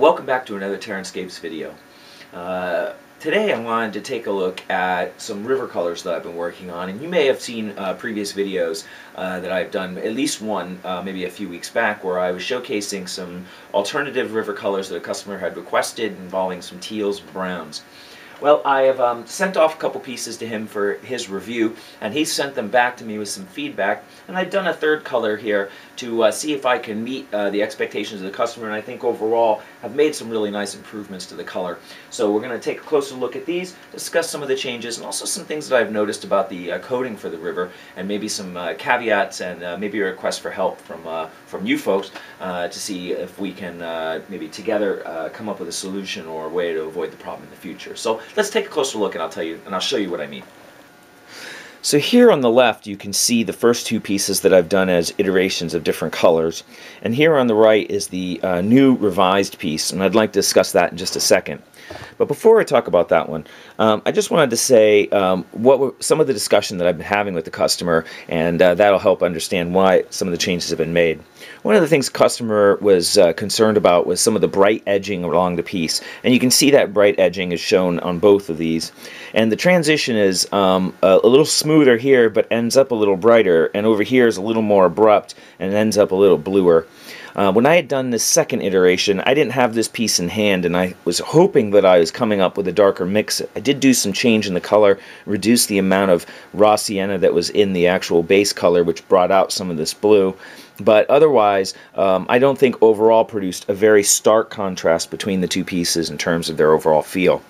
Welcome back to another TerranScapes video. Today I wanted to take a look at some river colors that I've been working on, and you may have seen previous videos that I've done, at least one maybe a few weeks back, where I was showcasing some alternative river colors that a customer had requested involving some teals and browns. Well, I have sent off a couple pieces to him for his review, and he sent them back to me with some feedback, and I've done a third color here to see if I can meet the expectations of the customer, and I think overall have made some really nice improvements to the color. So we're going to take a closer look at these, discuss some of the changes, and also some things that I've noticed about the coating for the river, and maybe some caveats and maybe a request for help from you folks to see if we can maybe together come up with a solution or a way to avoid the problem in the future. So let's take a closer look, and I'll show you what I mean. So here on the left you can see the first two pieces that I've done as iterations of different colors, and here on the right is the new revised piece, and I'd like to discuss that in just a second. But before I talk about that one, I just wanted to say what were some of the discussion that I've been having with the customer, and that'll help understand why some of the changes have been made. One of the things the customer was concerned about was some of the bright edging along the piece, and you can see that bright edging is shown on both of these. And the transition is a little smoother here, but ends up a little brighter, and over here is a little more abrupt and ends up a little bluer. When I had done this second iteration, I didn't have this piece in hand, and I was hoping that I was coming up with a darker mix. I did do some change in the color, reduce the amount of raw sienna that was in the actual base color, which brought out some of this blue. But otherwise, I don't think overall produced a very stark contrast between the two pieces in terms of their overall feel.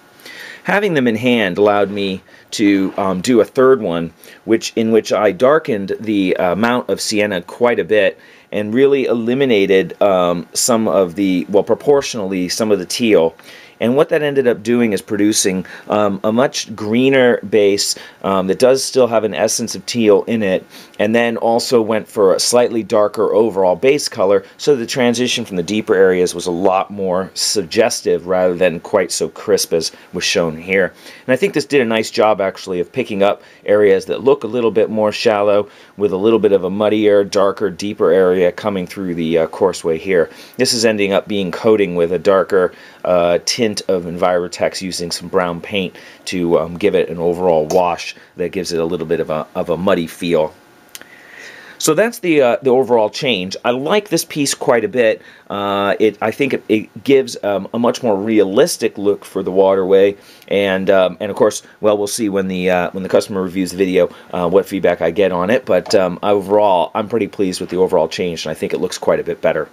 Having them in hand allowed me to do a third one, in which I darkened the amount of sienna quite a bit and really eliminated some of the, well, proportionally, some of the teal. And what that ended up doing is producing a much greener base that does still have an essence of teal in it, and then also went for a slightly darker overall base color, so the transition from the deeper areas was a lot more suggestive rather than quite so crisp as was shown here. And I think this did a nice job actually of picking up areas that look a little bit more shallow with a little bit of a muddier, darker, deeper area coming through the courseway here. This is ending up being coating with a darker tint of Envirotex using some brown paint to give it an overall wash that gives it a little bit of a muddy feel. So that's the overall change. I like this piece quite a bit. I think it gives a much more realistic look for the waterway, and of course, well, we'll see when the customer reviews the video what feedback I get on it. But overall, I'm pretty pleased with the overall change, and I think it looks quite a bit better.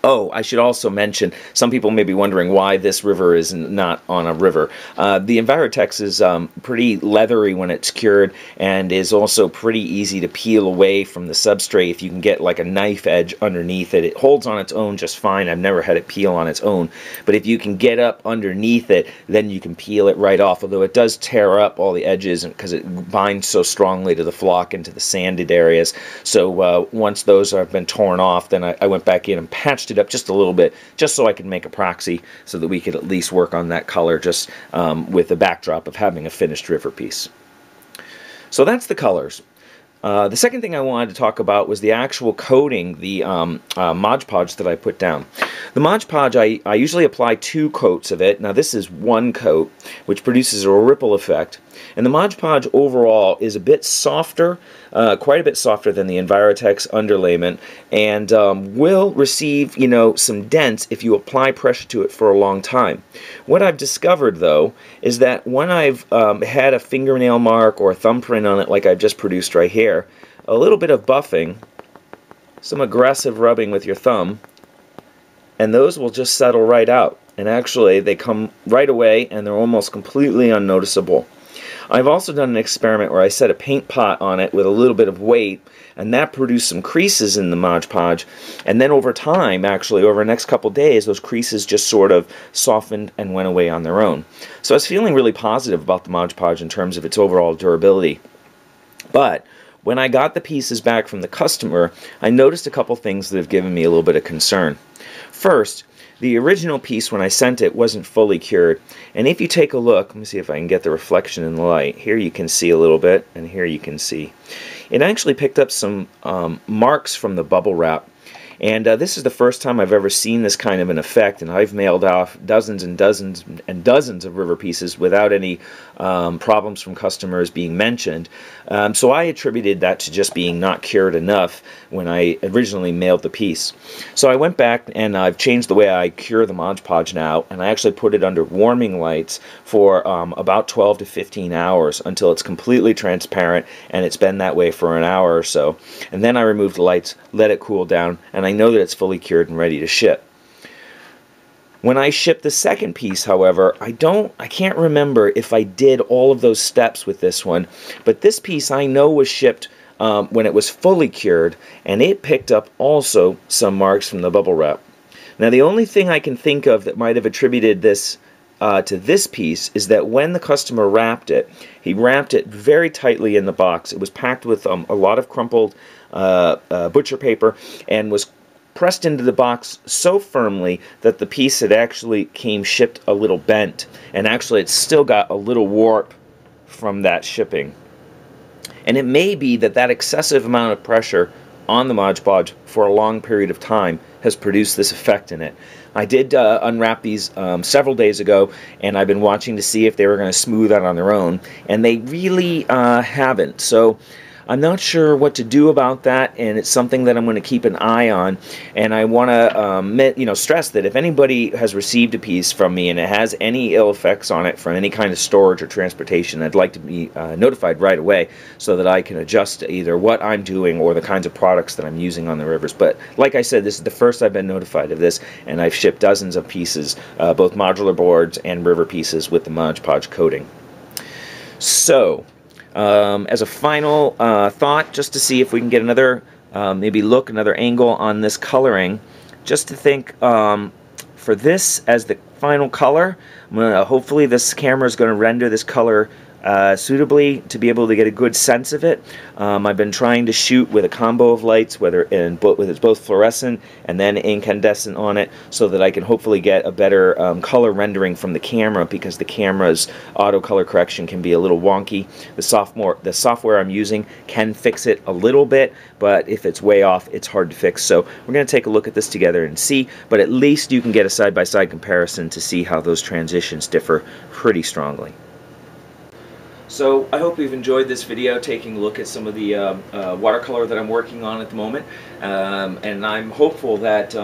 Oh, I should also mention, some people may be wondering why this river is not on a river. The Envirotex is pretty leathery when it's cured, and is also pretty easy to peel away from the substrate if you can get like a knife edge underneath it. It holds on its own just fine. I've never had it peel on its own. But if you can get up underneath it, then you can peel it right off, although it does tear up all the edges because it binds so strongly to the flock and to the sanded areas. So once those have been torn off, then I went back in and patched it up just a little bit, just so I could make a proxy so that we could at least work on that color just with the backdrop of having a finished river piece. So that's the colors. The second thing I wanted to talk about was the actual coating, the Mod Podge that I put down. The Mod Podge, I usually apply 2 coats of it. Now this is 1 coat, which produces a ripple effect. And the Mod Podge overall is a bit softer, quite a bit softer than the Envirotex underlayment, and will receive, some dents if you apply pressure to it for a long time. What I've discovered, though, is that when I've had a fingernail mark or a thumbprint on it like I've just produced right here, a little bit of buffing, some aggressive rubbing with your thumb, and those will just settle right out. And actually, they come right away, and they're almost completely unnoticeable. I've also done an experiment where I set a paint pot on it with a little bit of weight, and that produced some creases in the Mod Podge, and then over time, actually over the next couple days, those creases just sort of softened and went away on their own. So I was feeling really positive about the Mod Podge in terms of its overall durability. But when I got the pieces back from the customer, I noticed a couple things that have given me a little bit of concern. First, the original piece, when I sent it, wasn't fully cured. And if you take a look, let me see if I can get the reflection in the light. Here you can see a little bit, and here you can see. It actually picked up some marks from the bubble wrap. And this is the first time I've ever seen this kind of an effect, and I've mailed off dozens and dozens and dozens of river pieces without any problems from customers being mentioned. So I attributed that to just being not cured enough when I originally mailed the piece. So I went back and I've changed the way I cure the Mod Podge now, and I actually put it under warming lights for about 12 to 15 hours until it's completely transparent, and it's been that way for an hour or so. And then I removed the lights, let it cool down, and I know that it's fully cured and ready to ship. When I shipped the second piece, however, I can't remember if I did all of those steps with this one, but this piece I know was shipped when it was fully cured, and it picked up also some marks from the bubble wrap. Now the only thing I can think of that might have attributed this to this piece is that when the customer wrapped it, he wrapped it very tightly in the box. It was packed with a lot of crumpled butcher paper and was pressed into the box so firmly that the piece had actually came shipped a little bent, and actually it's still got a little warp from that shipping. And it may be that that excessive amount of pressure on the Mod Podge for a long period of time has produced this effect in it. I did unwrap these several days ago, and I've been watching to see if they were going to smooth out on their own, and they really haven't. So I'm not sure what to do about that, and it's something that I'm going to keep an eye on. And I want to stress that if anybody has received a piece from me and it has any ill effects on it from any kind of storage or transportation, I'd like to be notified right away so that I can adjust either what I'm doing or the kinds of products that I'm using on the rivers. But like I said, this is the first I've been notified of this, and I've shipped dozens of pieces, both modular boards and river pieces with the Mod Podge coating. So as a final thought, just to see if we can get another another angle on this coloring, just to think for this as the final color, hopefully this camera is going to render this color suitably to be able to get a good sense of it. I've been trying to shoot with a combo of lights, whether it's both fluorescent and then incandescent on it, so that I can hopefully get a better color rendering from the camera, because the camera's auto color correction can be a little wonky. The software I'm using can fix it a little bit, but if it's way off, it's hard to fix. So we're going to take a look at this together and see, but at least you can get a side-by-side comparison to see how those transitions differ pretty strongly. So I hope you've enjoyed this video taking a look at some of the watercolor that I'm working on at the moment, and I'm hopeful that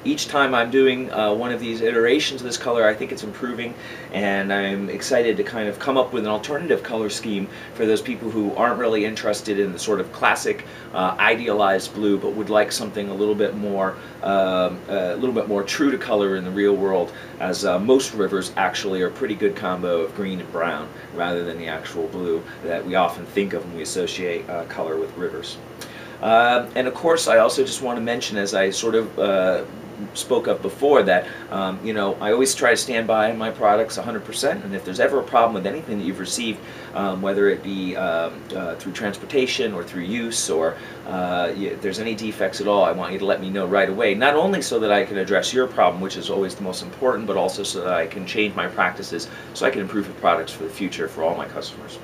each time I'm doing one of these iterations of this color, I think it's improving, and I'm excited to kind of come up with an alternative color scheme for those people who aren't really interested in the sort of classic idealized blue, but would like something a little bit more true to color in the real world, as most rivers actually are a pretty good combo of green and brown rather than the actual blue that we often think of when we associate color with rivers. And of course, I also just want to mention, as I sort of spoke of before, that I always try to stand by my products 100%, and if there's ever a problem with anything that you've received, whether it be through transportation or through use, or if there's any defects at all, I want you to let me know right away, not only so that I can address your problem, which is always the most important, but also so that I can change my practices so I can improve the products for the future for all my customers.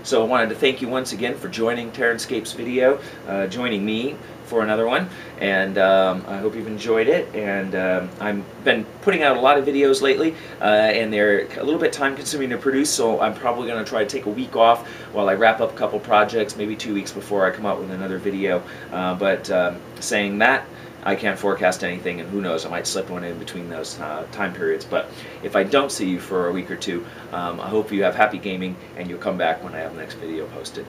So I wanted to thank you once again for joining TerranScapes video, joining me for another one, and I hope you've enjoyed it. And I've been putting out a lot of videos lately, and they're a little bit time consuming to produce, so I'm probably going to try to take a week off while I wrap up a couple projects, maybe 2 weeks before I come out with another video. But saying that, I can't forecast anything, and who knows, I might slip one in between those time periods. But if I don't see you for a week or two, I hope you have happy gaming and you'll come back when I have the next video posted.